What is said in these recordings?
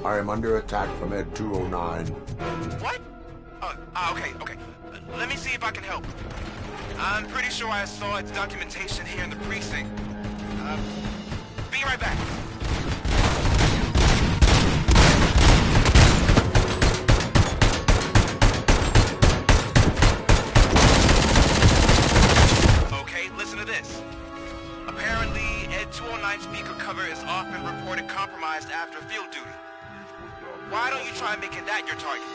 I am under attack from Ed 209. What? Okay. Let me see if I can help. I'm pretty sure I saw its documentation here in the precinct. Be right back. Okay, listen to this. Apparently, Ed 209 speaker cover is often reported compromised after field duty. Why don't you try making that your target?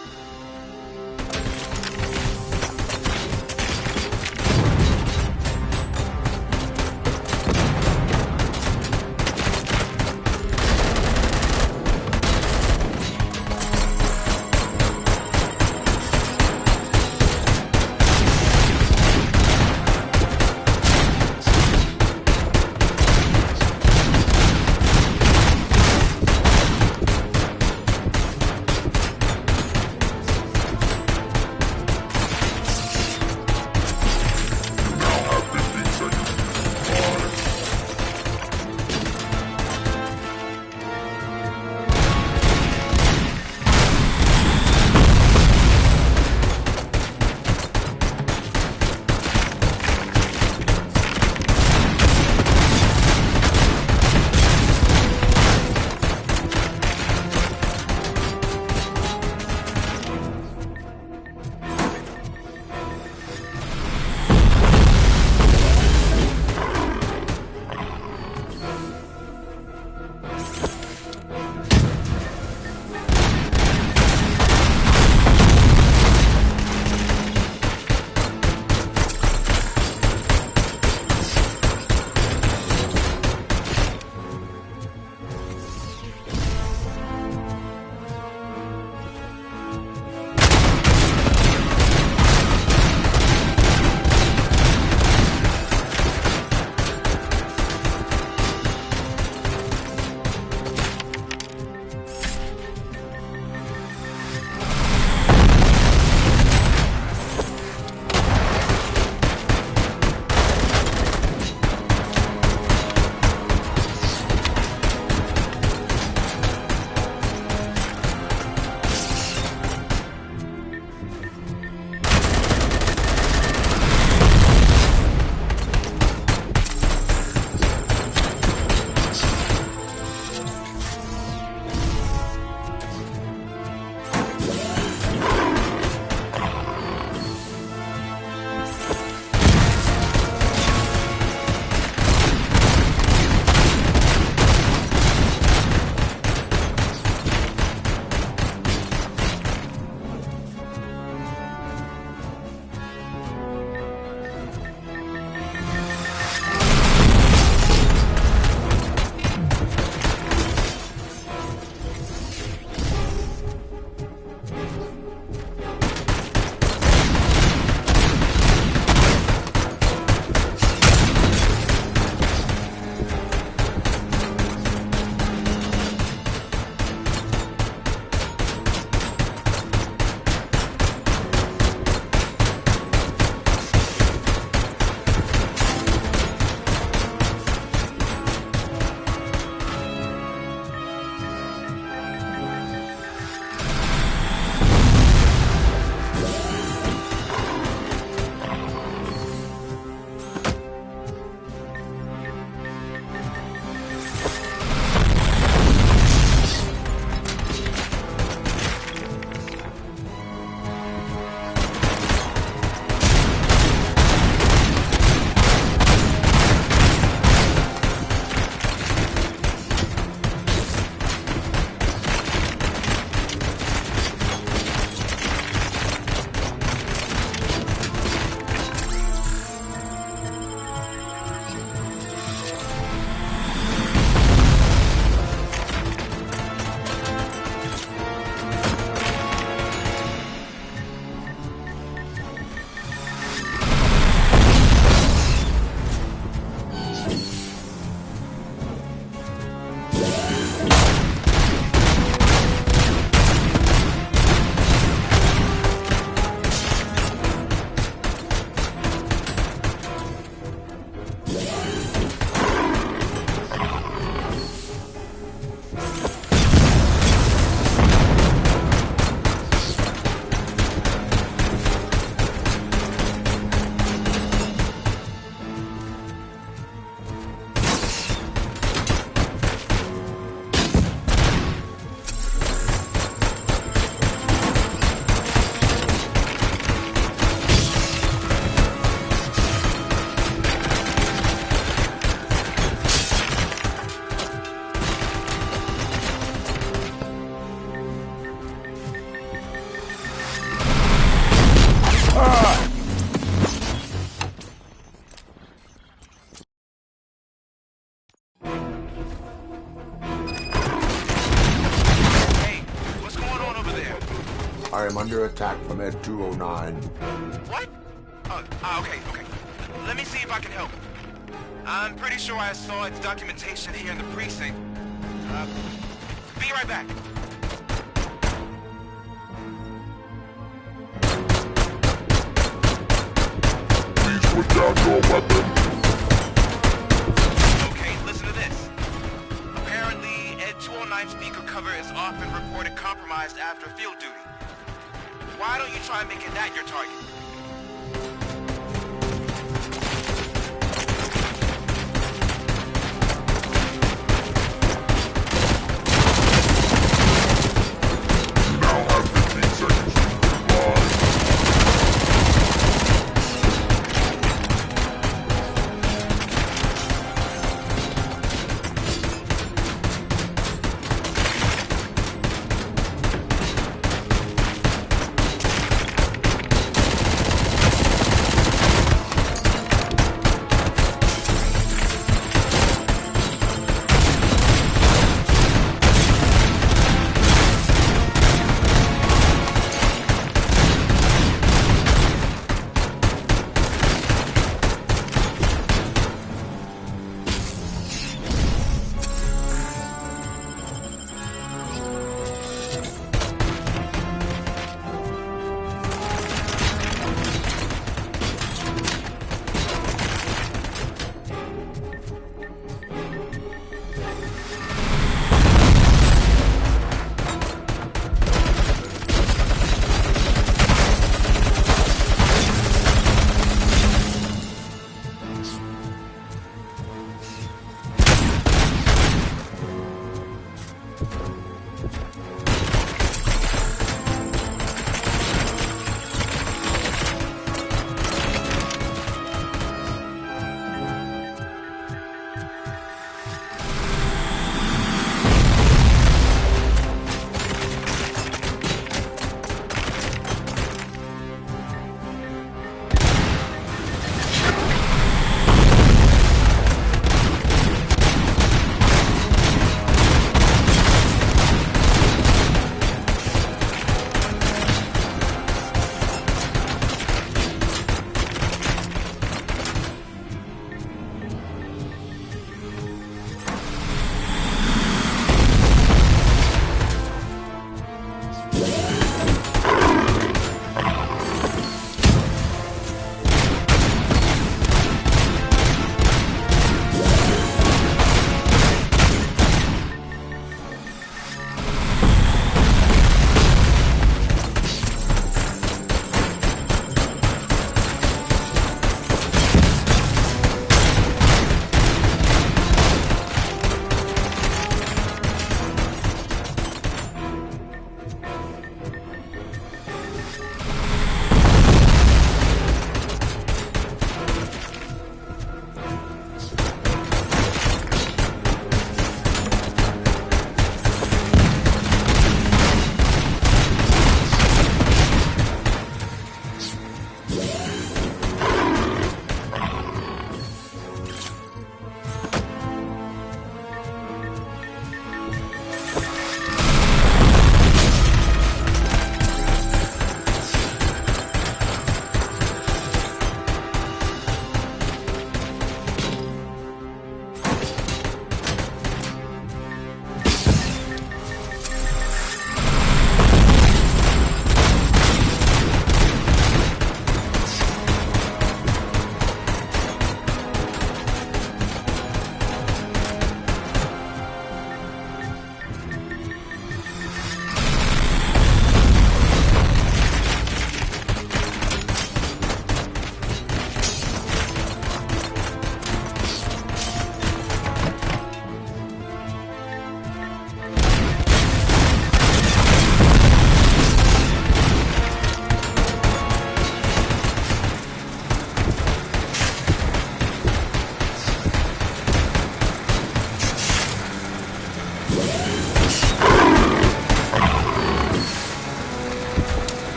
I am under attack from Ed 209. What? Okay. Let me see if I can help. I'm pretty sure I saw its documentation here in the precinct. Be right back. Please put down your weapon. Okay, listen to this. Apparently, Ed 209 speaker cover is often reported compromised after field duty. Why don't you try making that your target?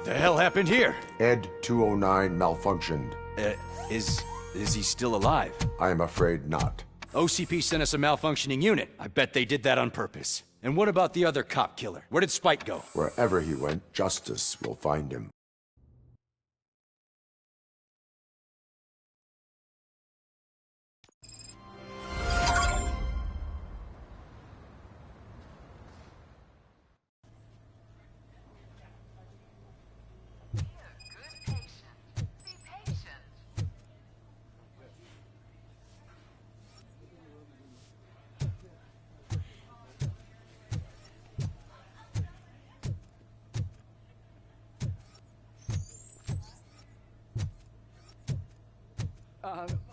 The hell happened here? Ed 209 malfunctioned. Is he still alive? I am afraid not. OCP sent us a malfunctioning unit. I bet they did that on purpose. And what about the other cop killer? Where did Spike go? Wherever he went, justice will find him.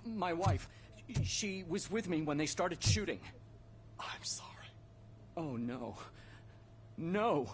My wife, she was with me when they started shooting. I'm sorry. Oh, no. No!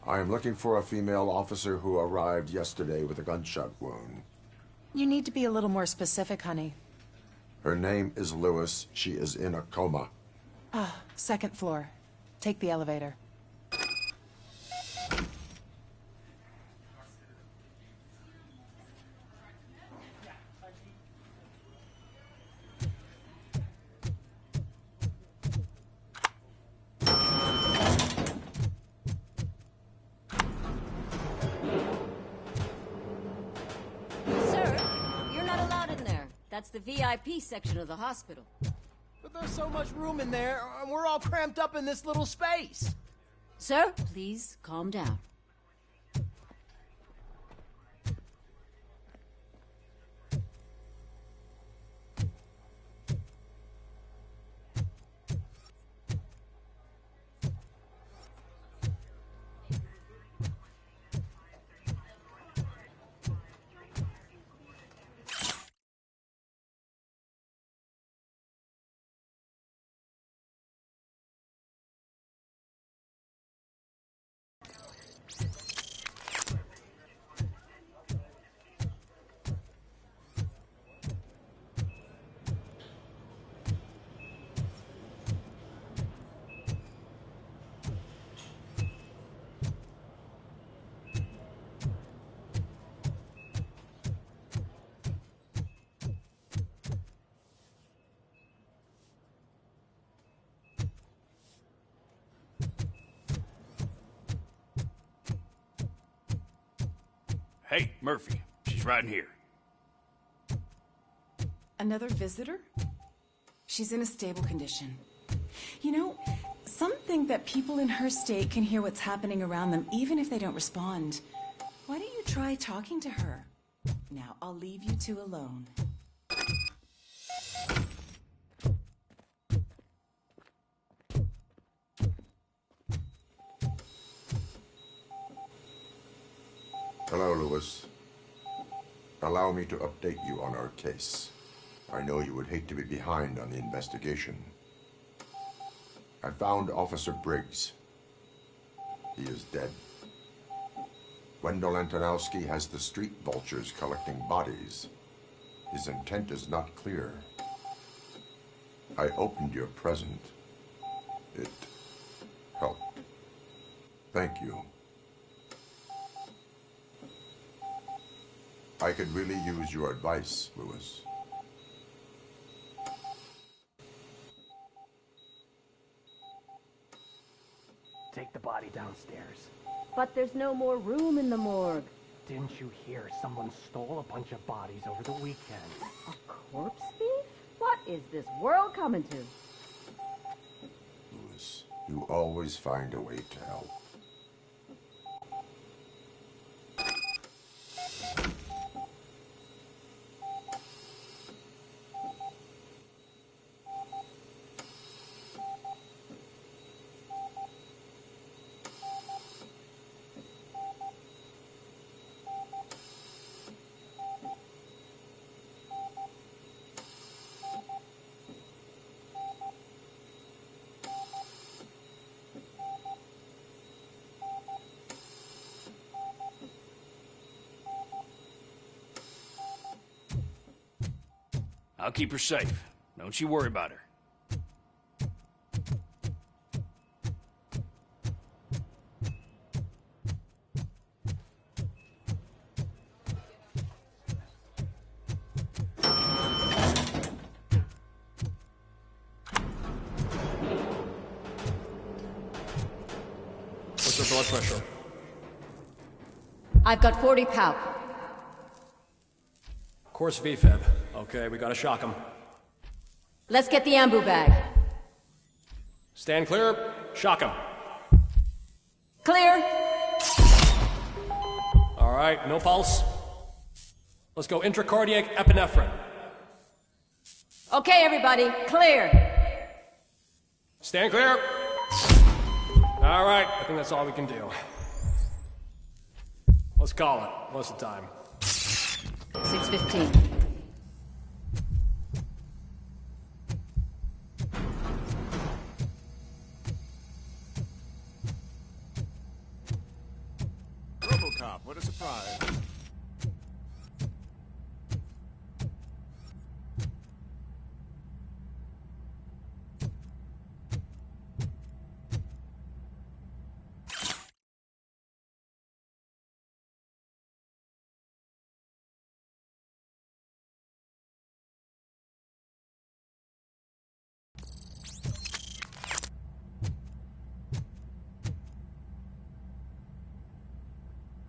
I am looking for a female officer who arrived yesterday with a gunshot wound. You need to be a little more specific, honey. Her name is Lewis. She is in a coma. Second floor. Take the elevator. That's the VIP section of the hospital. But there's so much room in there, and we're all cramped up in this little space. Sir, please calm down. Hey, Murphy. She's right in here. Another visitor? She's in a stable condition. You know, some think that people in her state can hear what's happening around them even if they don't respond. Why don't you try talking to her? Now, I'll leave you two alone. Hello, Lewis. Allow me to update you on our case. I know you would hate to be behind on the investigation. I found Officer Briggs. He is dead. Wendell Antonowski has the street vultures collecting bodies. His intent is not clear. I opened your present. It helped. Thank you. I could really use your advice, Lewis. Take the body downstairs. But there's no more room in the morgue. Didn't you hear? Someone stole a bunch of bodies over the weekend. A corpse thief? What is this world coming to? Louis, you always find a way to help. I'll keep her safe. Don't you worry about her. What's your blood pressure? I've got 40 pow. Course VFib. Okay, we gotta shock him. Let's get the ambu bag. Stand clear. Shock him. Clear. All right, no pulse. Let's go intracardiac epinephrine. Okay, everybody, clear. Stand clear. All right, I think that's all we can do. Let's call it. What's the time? 6:15. RoboCop, what a surprise.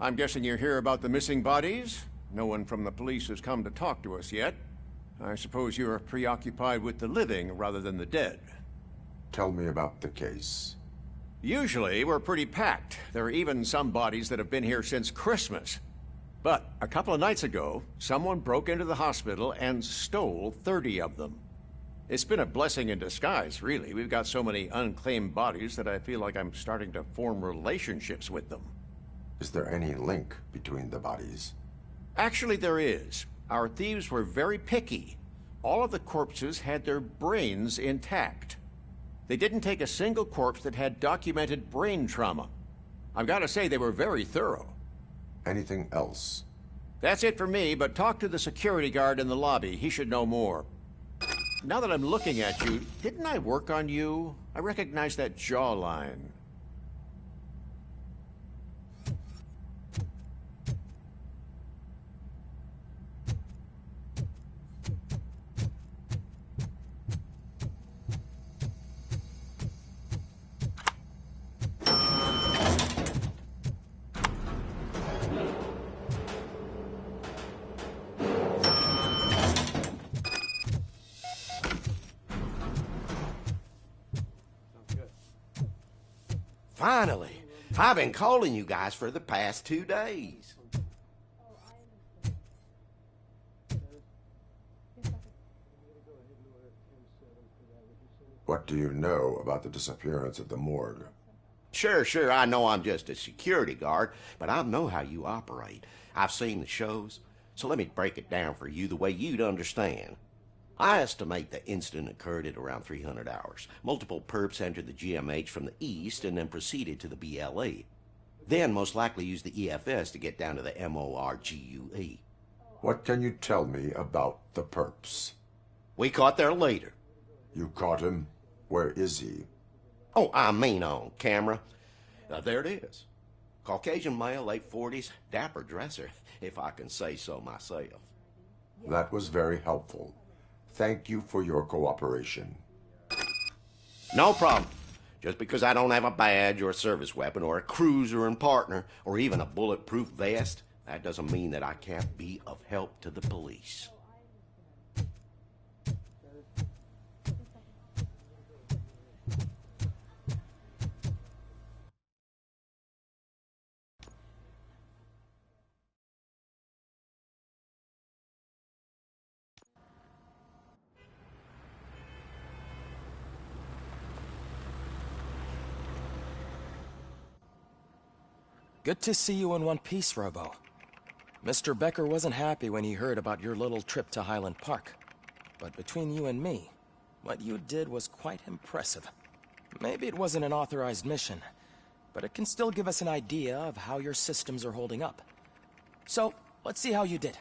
I'm guessing you're here about the missing bodies? No one from the police has come to talk to us yet. I suppose you're preoccupied with the living rather than the dead. Tell me about the case. Usually, we're pretty packed. There are even some bodies that have been here since Christmas. But a couple of nights ago, someone broke into the hospital and stole 30 of them. It's been a blessing in disguise, really. We've got so many unclaimed bodies that I feel like I'm starting to form relationships with them. Is there any link between the bodies? Actually, there is. Our thieves were very picky. All of the corpses had their brains intact. They didn't take a single corpse that had documented brain trauma. I've got to say, they were very thorough. Anything else? That's it for me, but talk to the security guard in the lobby. He should know more. Now that I'm looking at you, didn't I work on you? I recognize that jawline. Finally. I've been calling you guys for the past 2 days. What do you know about the disappearance at the morgue? Sure, I know I'm just a security guard, but I know how you operate. I've seen the shows, so let me break it down for you the way you'd understand. I estimate the incident occurred at around 300 hours. Multiple perps entered the GMH from the east and then proceeded to the BLE. Then most likely used the EFS to get down to the MORGUE. What can you tell me about the perps? We caught their leader. You caught him? Where is he? Oh, I mean on camera. There it is. Caucasian male, late 40s, dapper dresser, if I can say so myself. That was very helpful. Thank you for your cooperation. No problem. Just because I don't have a badge or a service weapon or a cruiser and partner or even a bulletproof vest That doesn't mean that I can't be of help to the police. Good to see you in one piece, Robo. Mr. Becker wasn't happy when he heard about your little trip to Highland Park. But between you and me, what you did was quite impressive. Maybe it wasn't an authorized mission, but it can still give us an idea of how your systems are holding up. So, let's see how you did.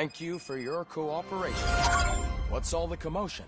Thank you for your cooperation. What's all the commotion?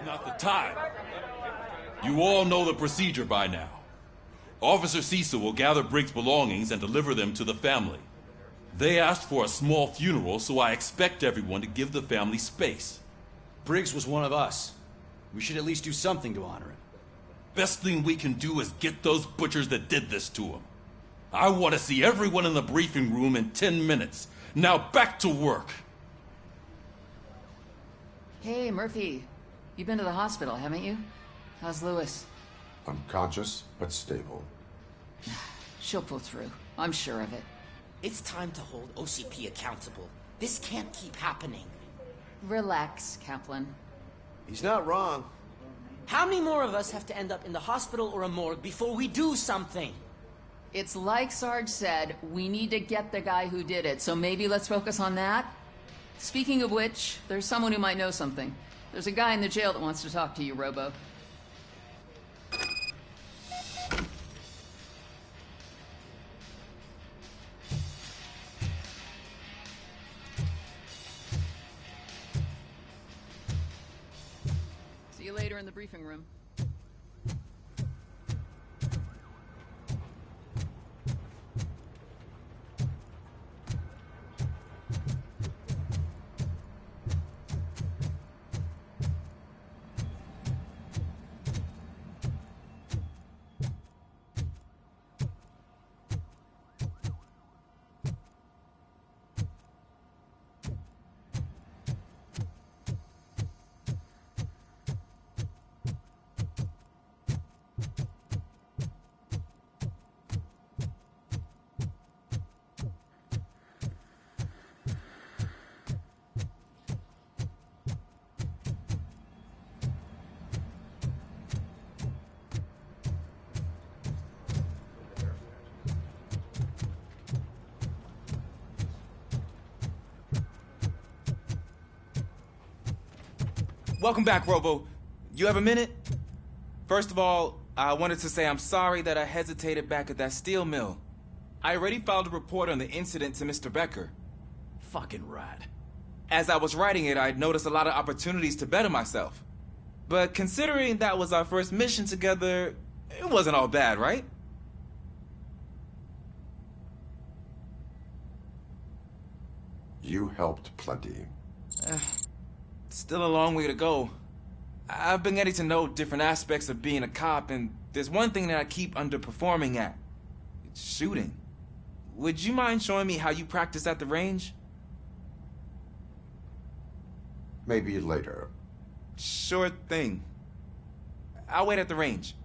Not the time. You all know the procedure by now. Officer Cecil will gather Briggs' belongings and deliver them to the family. They asked for a small funeral, so I expect everyone to give the family space. Briggs was one of us. We should at least do something to honor him. Best thing we can do is get those butchers that did this to him. I want to see everyone in the briefing room in 10 minutes. Now back to work. Hey, Murphy. You've been to the hospital, haven't you? How's Lewis? Unconscious, but stable. She'll pull through. I'm sure of it. It's time to hold OCP accountable. This can't keep happening. Relax, Kaplan. He's not wrong. How many more of us have to end up in the hospital or a morgue before we do something? It's like Sarge said, we need to get the guy who did it, so maybe let's focus on that? Speaking of which, there's someone who might know something. There's a guy in the jail that wants to talk to you, Robo. See you later in the briefing room. Welcome back, Robo. You have a minute? First of all, I wanted to say I'm sorry that I hesitated back at that steel mill. I already filed a report on the incident to Mr. Becker. Fucking rad. As I was writing it, I'd noticed a lot of opportunities to better myself. But considering that was our first mission together, it wasn't all bad, right? You helped plenty. Still a long way to go. I've been getting to know different aspects of being a cop, and there's one thing that I keep underperforming at. It's shooting. Would you mind showing me how you practice at the range? Maybe later. Sure thing. I'll wait at the range.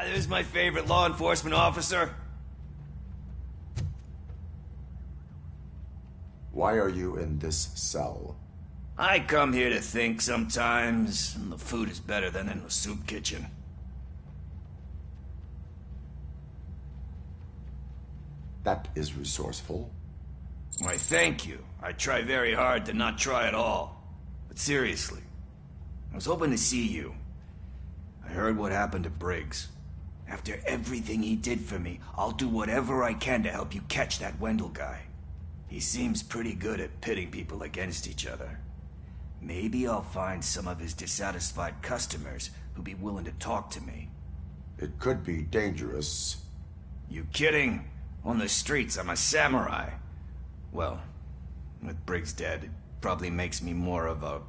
There's my favorite law enforcement officer. Why are you in this cell? I come here to think sometimes, and the food is better than in the soup kitchen. That is resourceful. Why, thank you. I try very hard to not try at all. But seriously, I was hoping to see you. I heard what happened to Briggs. After everything he did for me, I'll do whatever I can to help you catch that Wendell guy. He seems pretty good at pitting people against each other. Maybe I'll find some of his dissatisfied customers who'd be willing to talk to me. It could be dangerous. You kidding? On the streets, I'm a samurai. Well, with Briggs dead, it probably makes me more of a...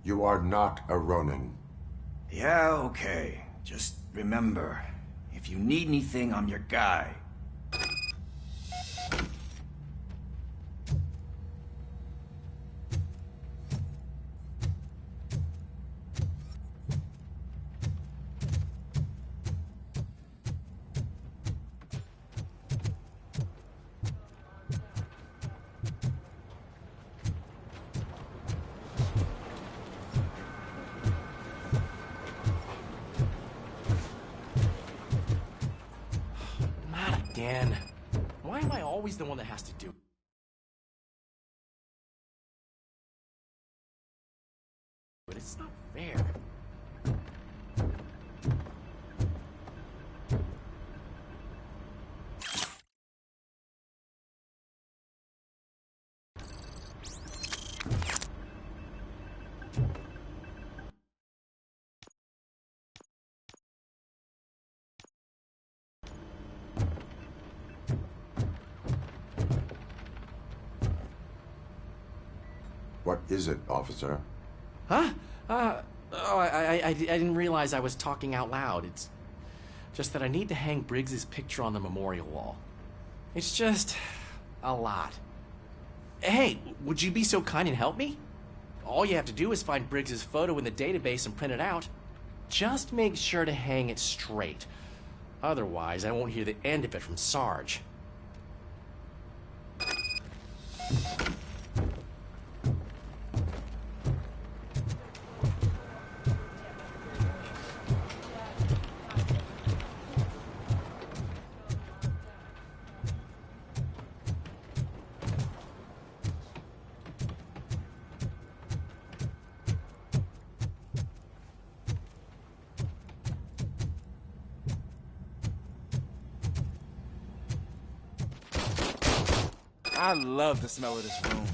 You are not a Ronin. Yeah, okay. Just remember, if you need anything, I'm your guy. Dan, why am I always the one that has to do it? But it's not fair. is it, officer? Huh? I didn't realize I was talking out loud. It's just that I need to hang Briggs's picture on the memorial wall. It's just a lot. Hey, would you be so kind and help me? All you have to do is find Briggs's photo in the database and print it out. Just make sure to hang it straight. Otherwise, I won't hear the end of it from Sarge. I love the smell of this room.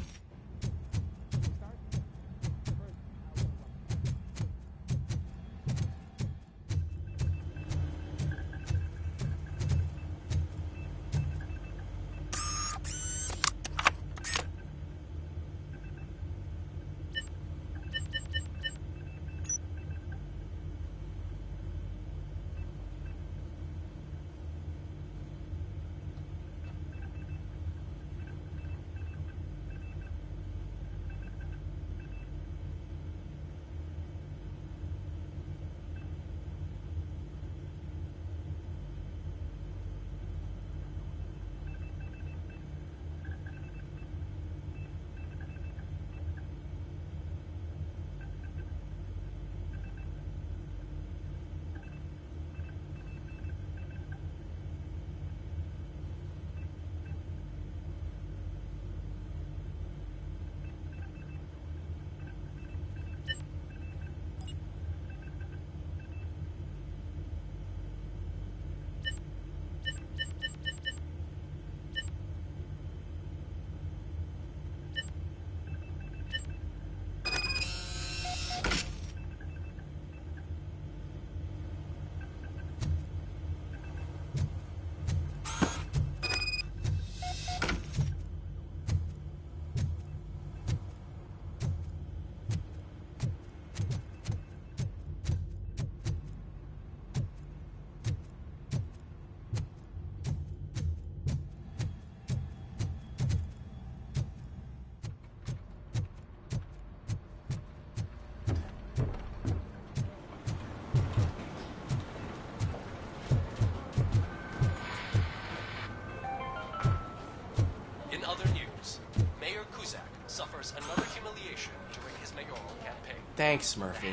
Thanks, Murphy.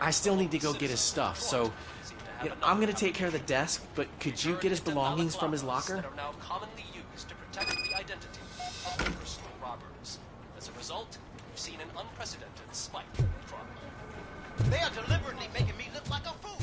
I still need to go get his stuff, so I'm gonna take care of the desk, but could you get his belongings from his locker? That are now commonly used to protect the identity of liquor store robbers. As a result, we've seen an unprecedented spike in crime. They are deliberately making me look like a fool.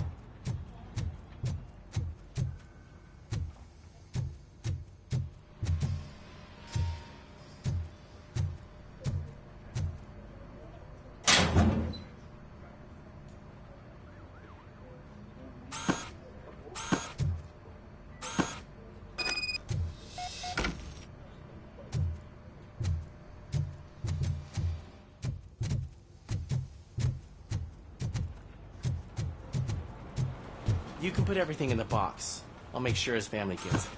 You can put everything in the box. I'll make sure his family gets it.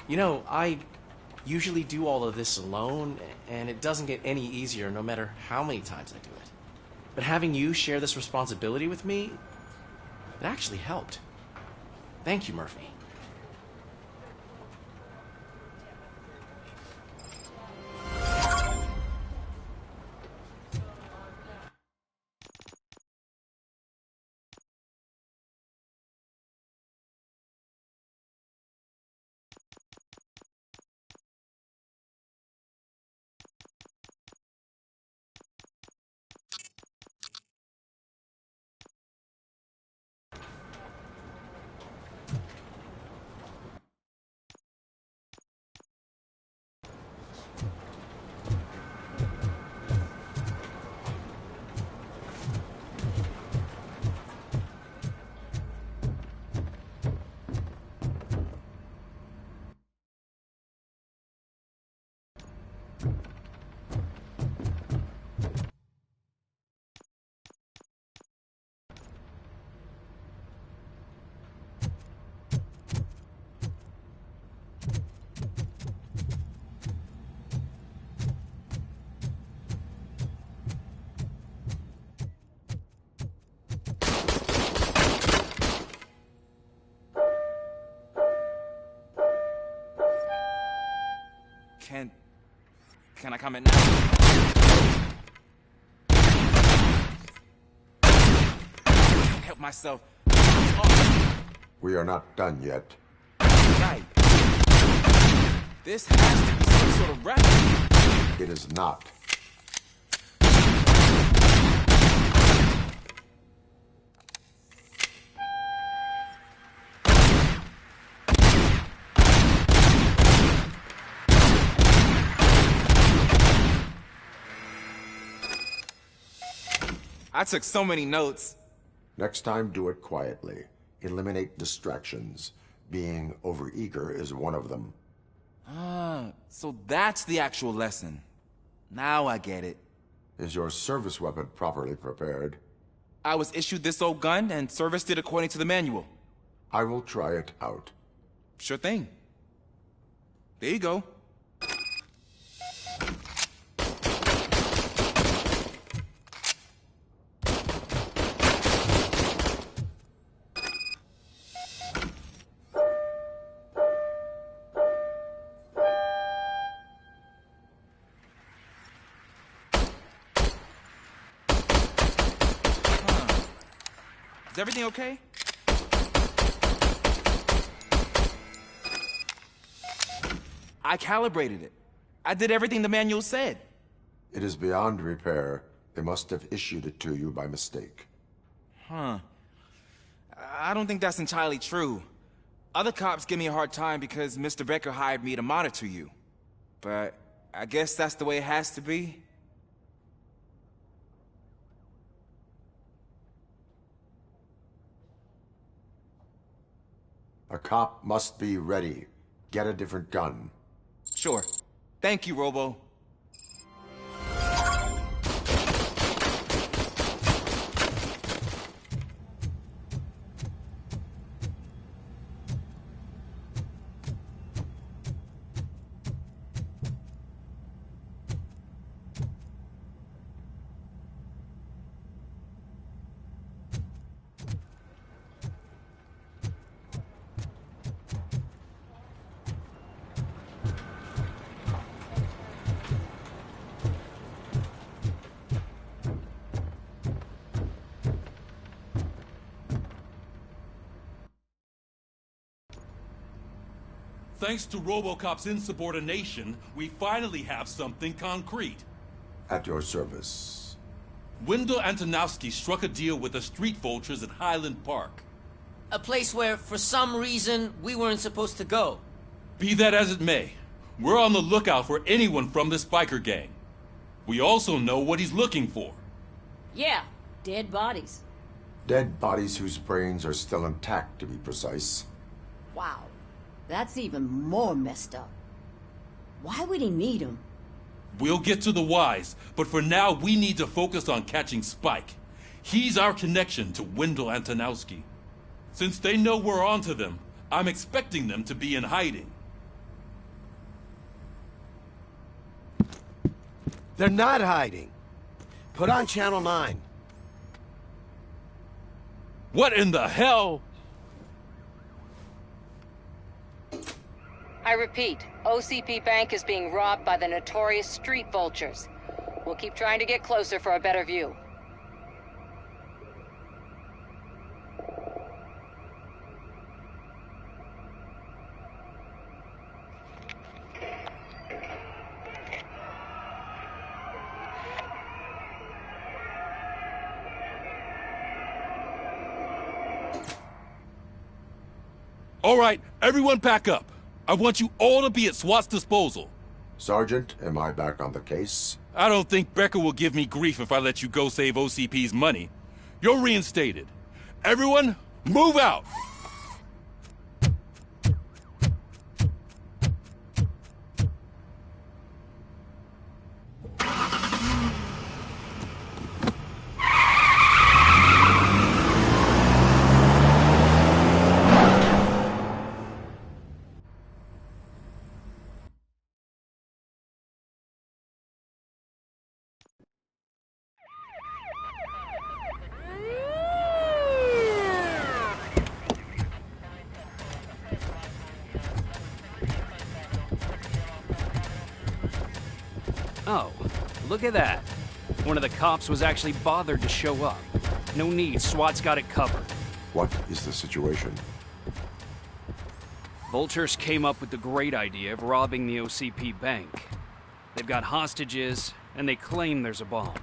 You know, I usually do all of this alone, and it doesn't get any easier no matter how many times I do it. But having you share this responsibility with me, it actually helped. Thank you, Murphy. Can I comment now? Help myself. We are not done yet. Right. This has to be some sort of record. It is not. I took so many notes. Next time, do it quietly. Eliminate distractions. Being overeager is one of them. Ah, so that's the actual lesson. Now I get it. Is your service weapon properly prepared? I was issued this old gun and serviced it according to the manual. I will try it out. Sure thing. There you go. Is everything okay? I calibrated it. I did everything the manual said. It is beyond repair. They must have issued it to you by mistake. Huh. I don't think that's entirely true. Other cops give me a hard time because Mr. Becker hired me to monitor you. But I guess that's the way it has to be. A cop must be ready. Get a different gun. Sure. Thank you, Robo. Thanks to RoboCop's insubordination, we finally have something concrete. At your service. Wendell Antonowski struck a deal with the street vultures at Highland Park. A place where, for some reason, we weren't supposed to go. Be that as it may, we're on the lookout for anyone from this biker gang. We also know what he's looking for. Yeah, dead bodies. Dead bodies whose brains are still intact, to be precise. Wow, that's even more messed up. Why would he need them? We'll get to the whys, but for now we need to focus on catching Spike. He's our connection to Wendell Antonowski. Since they know we're onto them, I'm expecting them to be in hiding. They're not hiding. Put on Channel 9. What in the hell? I repeat, OCP Bank is being robbed by the notorious street vultures. We'll keep trying to get closer for a better view. All right, everyone pack up. I want you all to be at SWAT's disposal. Sergeant, am I back on the case? I don't think Becker will give me grief if I let you go save OCP's money. You're reinstated. Everyone, move out! Oh, look at that. One of the cops was actually bothered to show up. No need, SWAT's got it covered. What is the situation? Vultures came up with the great idea of robbing the OCP bank. They've got hostages, and they claim there's a bomb.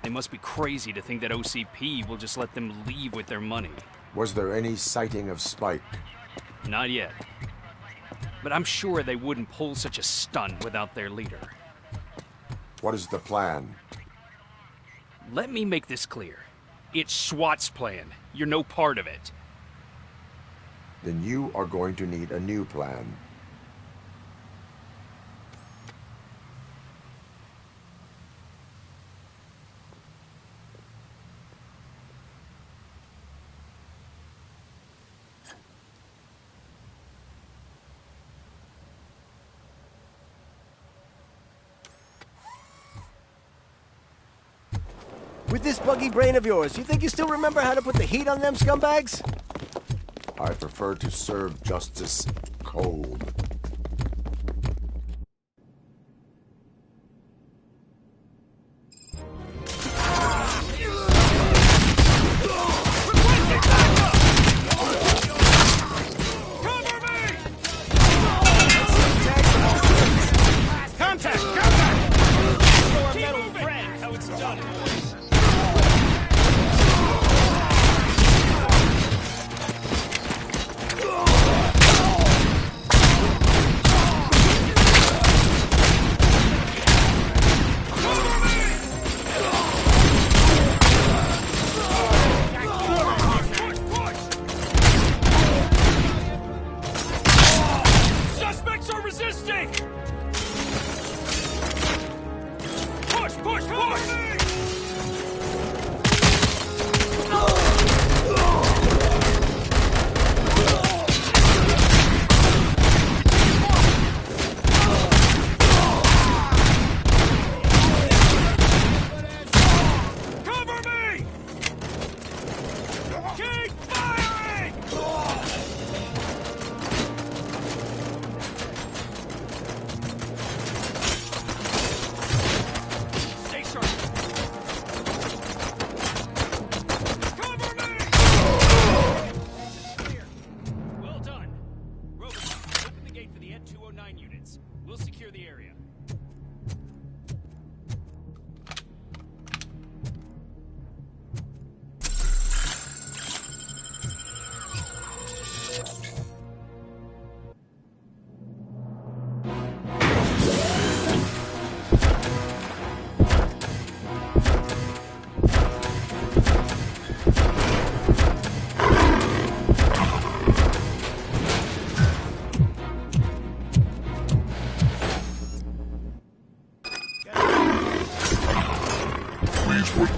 They must be crazy to think that OCP will just let them leave with their money. Was there any sighting of Spike? Not yet. But I'm sure they wouldn't pull such a stunt without their leader. What is the plan? Let me make this clear. It's SWAT's plan. You're no part of it. Then you are going to need a new plan. With this buggy brain of yours, you think you still remember how to put the heat on them scumbags? I prefer to serve justice cold.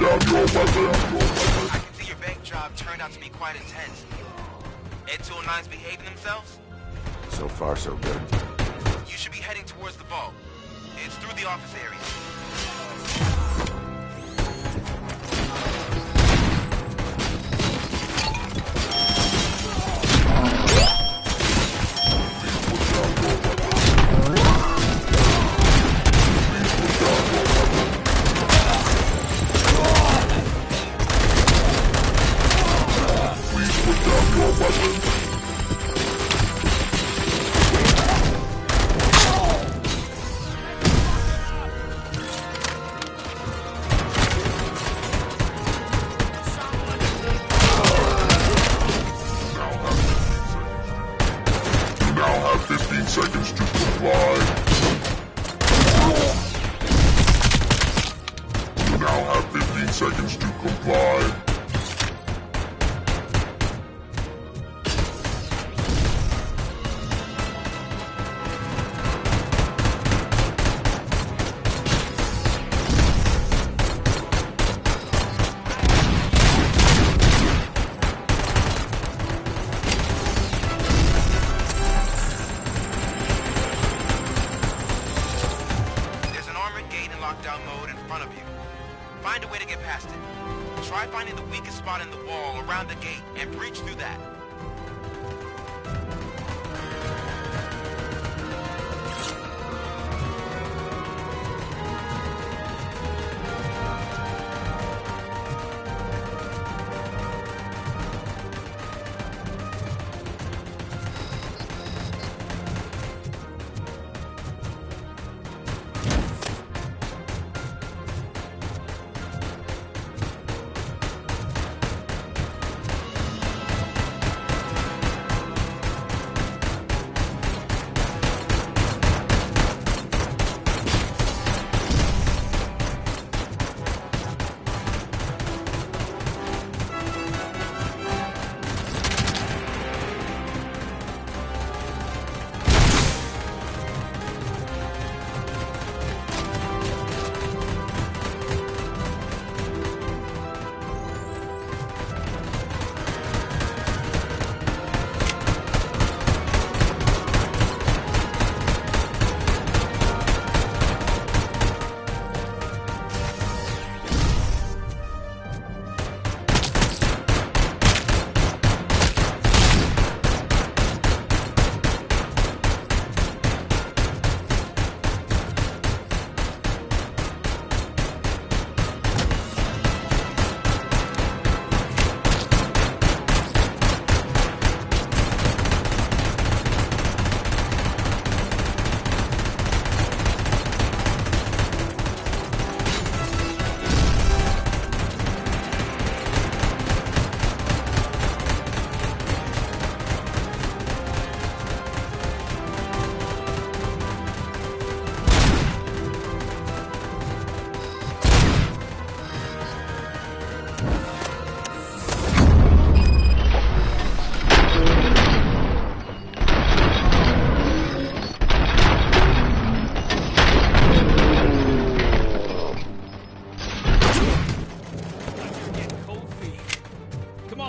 I can see your bank job turned out to be quite intense. Ed 209's behaving themselves? So far, so good. You should be heading towards the vault. It's through the office area. Seconds to comply. You now have 15 seconds to comply. Find a way to get past it. Try finding the weakest spot in the wall around the gate and breach through that.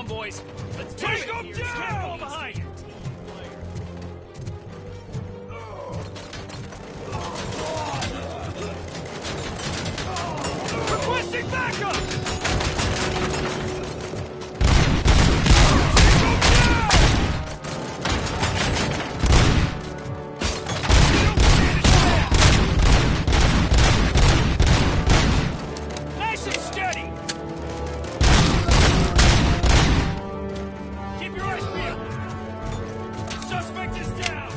on, boys. Let's take them down! Behind you. Requesting backup! Nice and steady! Keep your eyes peeled! Suspect is down!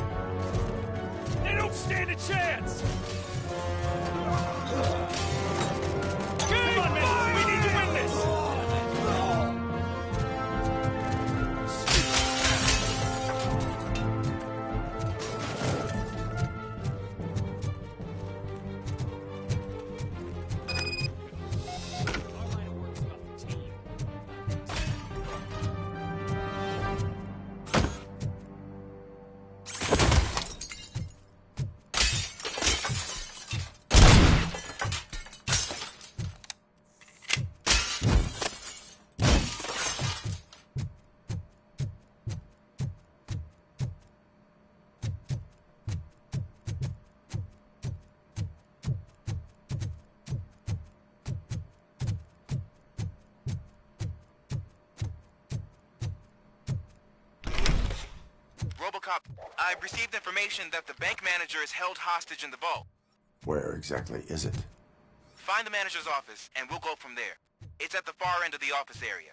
They don't stand a chance! Come on, man! We need to win this! RoboCop, I've received information that the bank manager is held hostage in the vault. Where exactly is it? Find the manager's office, and we'll go from there. It's at the far end of the office area.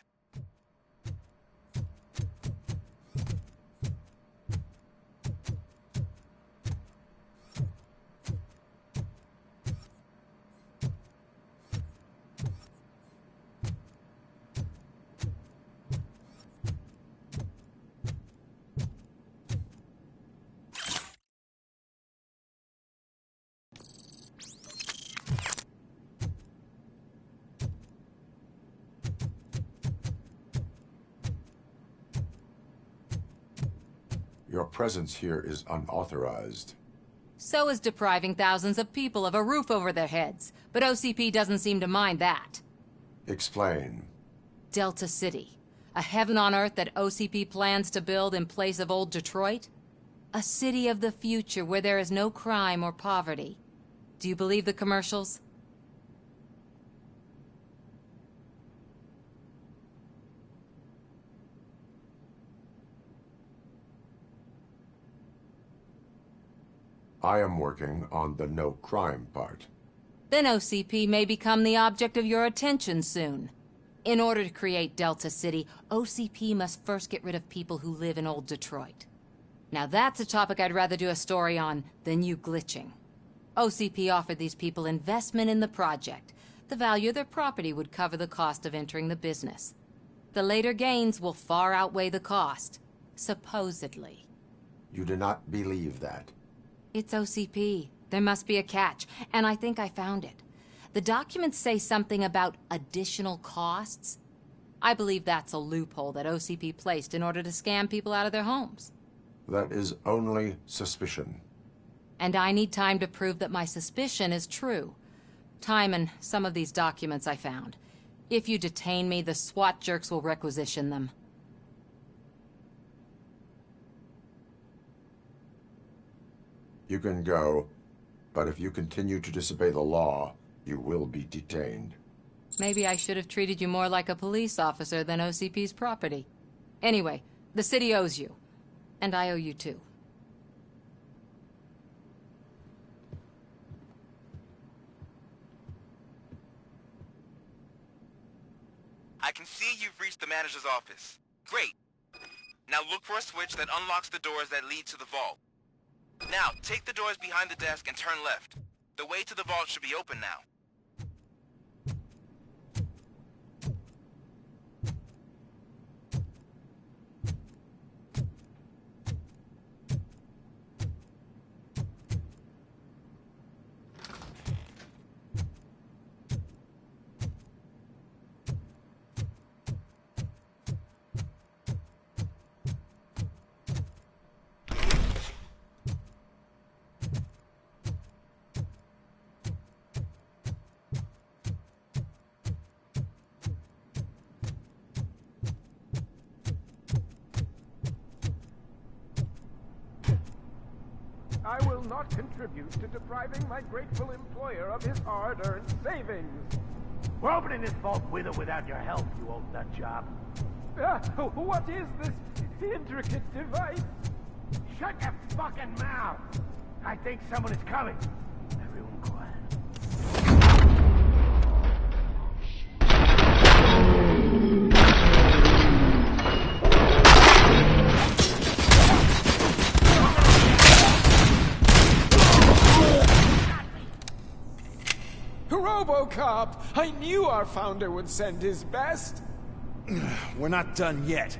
Your presence here is unauthorized. So is depriving thousands of people of a roof over their heads. But OCP doesn't seem to mind that. Explain. Delta City. A heaven on earth that OCP plans to build in place of old Detroit? A city of the future where there is no crime or poverty. Do you believe the commercials? I am working on the no crime part. Then OCP may become the object of your attention soon. In order to create Delta City, OCP must first get rid of people who live in old Detroit. Now that's a topic I'd rather do a story on than you glitching. OCP offered these people investment in the project. The value of their property would cover the cost of entering the business. The later gains will far outweigh the cost, supposedly. You do not believe that? It's OCP. There must be a catch, and I think I found it. The documents say something about additional costs. I believe that's a loophole that OCP placed in order to scam people out of their homes. That is only suspicion. And I need time to prove that my suspicion is true. Time and some of these documents I found. If you detain me, the SWAT jerks will requisition them. You can go, but if you continue to disobey the law, you will be detained. Maybe I should have treated you more like a police officer than OCP's property. Anyway, the city owes you. And I owe you too. I can see you've reached the manager's office. Great. Now look for a switch that unlocks the doors that lead to the vault. Now, take the doors behind the desk and turn left. The way to the vault should be open now. I will not contribute to depriving my grateful employer of his hard-earned savings. We're opening this vault with or without your help, you old nut job. What is this intricate device? Shut your fucking mouth! I think someone is coming. Everyone quiet. RoboCop! I knew our founder would send his best. We're not done yet.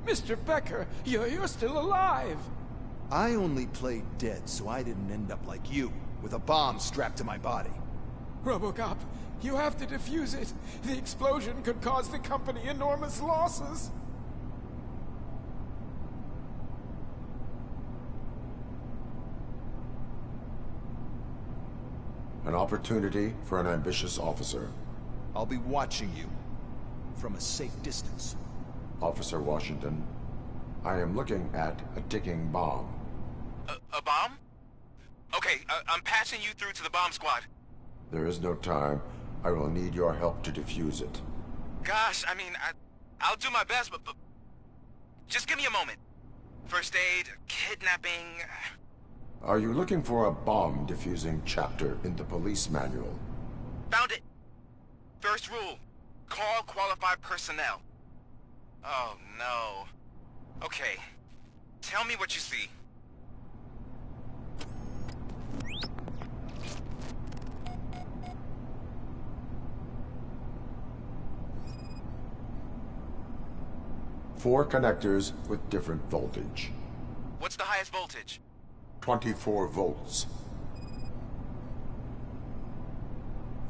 Mr. Becker, you're still alive. I only played dead so I didn't end up like you, with a bomb strapped to my body. RoboCop, you have to defuse it. The explosion could cause the company enormous losses. An opportunity for an ambitious officer. I'll be watching you from a safe distance. Officer Washington, I am looking at a ticking bomb. A bomb? Okay, I'm passing you through to the bomb squad. There is no time. I will need your help to defuse it. Gosh, I mean, I'll do my best, but just give me a moment. First aid, kidnapping... Are you looking for a bomb defusing chapter in the police manual? Found it. First rule, call qualified personnel. Oh, no. Okay, tell me what you see. Four connectors with different voltage. What's the highest voltage? 24 volts.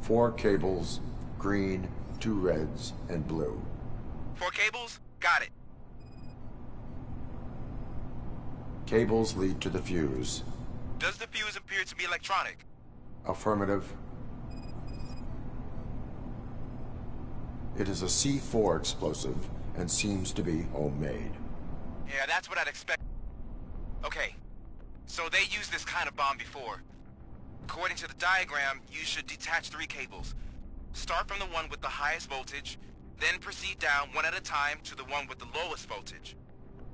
4 cables, green, 2 reds, and blue. 4 cables? Got it. Cables lead to the fuse. Does the fuse appear to be electronic? Affirmative. It is a C4 explosive and seems to be homemade. Yeah, that's what I'd expect. Okay, so they used this kind of bomb before. According to the diagram, you should detach 3 cables. Start from the one with the highest voltage, then proceed down one at a time to the one with the lowest voltage.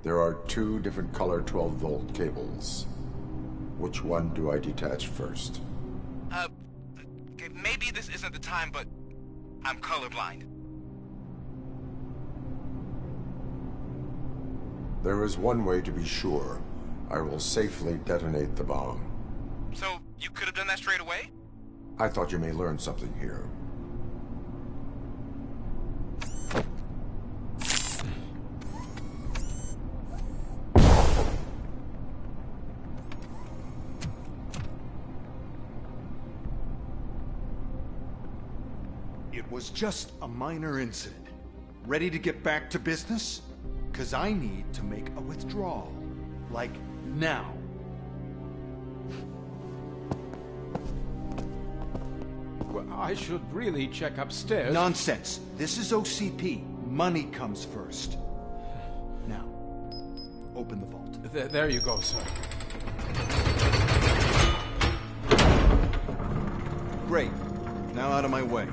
There are 2 different color 12-volt cables. Which one do I detach first? Okay, maybe this isn't the time, but I'm colorblind. There is one way to be sure. I will safely detonate the bomb. So, you could have done that straight away? I thought you may learn something here. It was just a minor incident. Ready to get back to business? 'Cause I need to make a withdrawal. Like, now. Well, I should really check upstairs. Nonsense. This is OCP. Money comes first. Now, open the vault. There you go, sir. Great. Now out of my way.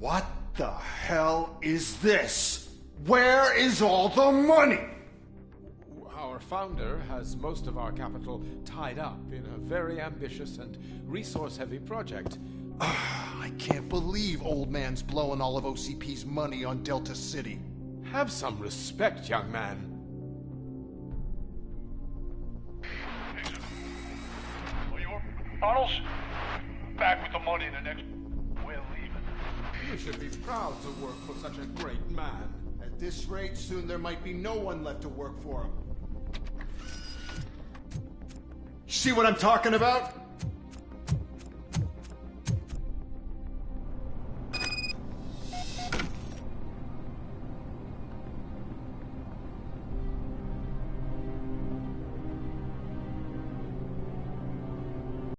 What the hell is this? Where is all the money? Our founder has most of our capital tied up in a very ambitious and resource-heavy project. I can't believe old man's blowing all of OCP's money on Delta City. Have some respect, young man. Tunnels? Back with the money in the next... We're leaving. You should be proud to work for such a great man. At this rate, soon there might be no one left to work for him. See what I'm talking about?